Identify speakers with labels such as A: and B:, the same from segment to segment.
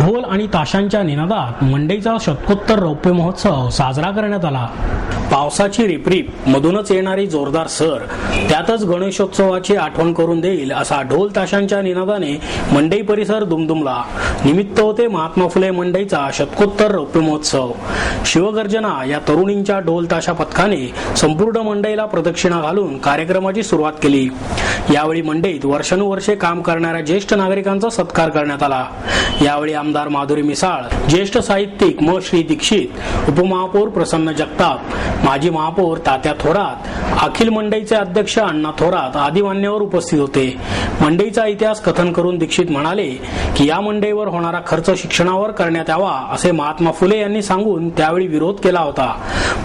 A: ढोल आणि ताशांच्या निनादात मंडईचा शतकोत्तर रौप्य महोत्सव साजरा करण्यात आला। पावसाची रिपरिप मधूनच येणारी जोरदार सर त्यातच गणेशोत्सवाची आठवण करून देईल असा ढोल ताशांच्या निनादाने मंडई परिसर दुमदुमला। निमित्त होते महात्मा फुले मंडईचा शतकोत्तर रौप्य महोत्सव। शिवगर्जना या तरुणींच्या ढोल ताशा पथकाने संपूर्ण मंडईला प्रदक्षिणा घालून कार्यक्रमाची सुरुवात केली। यावेळी मंडईत वर्षानुवर्षे काम करणाऱ्या ज्येष्ठ नागरिकांचा सत्कार करण्यात आला। यावेळी आमदार माधुरी मिसाळ, ज्येष्ठ साहित्यिक म. श्री दीक्षित, उपमहापौर प्रसन्न जगताप, माजी महापौर तात्या थोरात, अखिल मंडईचे अध्यक्ष अण्णा थोरात आदी मान्यवर उपस्थित होते। मंडईचा इतिहास कथन करून दीक्षित म्हणाले की या मंडईवर होणारा खर्च शिक्षणावर करण्यात यावा असे महात्मा फुले यांनी सांगून त्यावेळी विरोध केला होता।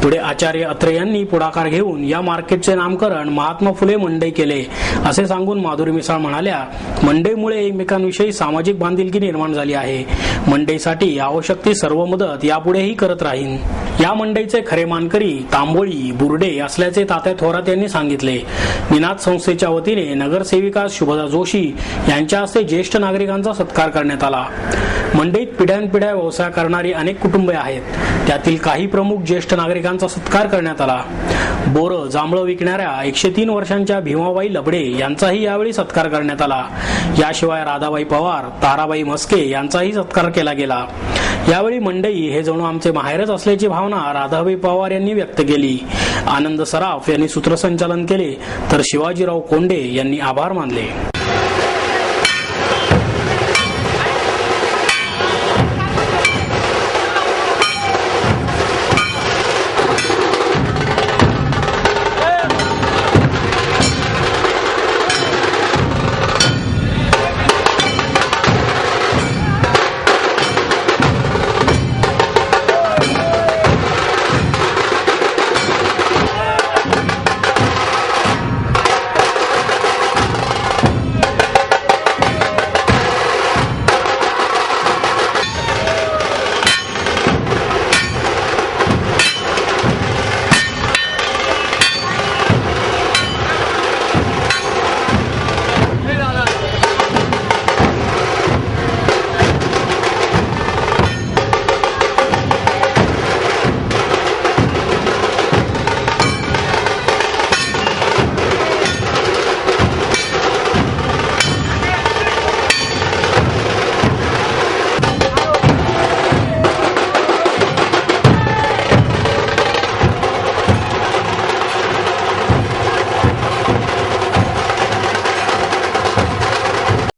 A: पुढे आचार्य अत्रे यांनी पुढाकार घेऊन या मार्केटचे नामकरण महात्मा फुले मंडई केले असे सांगून माधुरी मिसाळ म्हणाल्या, मंडईमुळे एकमेकांविषयी सामाजिक बांधिलकी निर्माण झाली आहे। मंडईसाठी आवश्यक ती सर्व मदत यापुढेही करत राहीन। या मंडईचे खरे मानकरी तांबोळी, बुर्डे असल्याचे तात्या थोरात यांनी सांगितले। निनाद संस्थेच्या वतीने नगरसेविका शुभदा जोशी यांच्या हस्ते ज्येष्ठ नागरिकांचा सत्कार करण्यात आला। मंडईत पिढ्यानपिढ्या व्यवसाय करणारी अनेक कुटुंबे आहेत, त्यातील काही प्रमुख ज्येष्ठ नागरिकांचा सत्कार करण्यात आला। बोरं, जांभळं विकणाऱ्या 103 वर्षांच्या भीमाबाई लबडे यांचाही यावेळी सत्कार करण्यात आला। याशिवाय राधाबाई पवार, ताराबाई म्हस्के यांचाही सत्कार केला गेला। यावेळी मंडई हे जणू आमचे माहेरच असल्याची भावना राधाबाई पवार यांनी व्यक्त केली। आनंद सराफ यांनी सूत्रसंचालन केले तर शिवाजीराव कोंडे यांनी आभार मानले।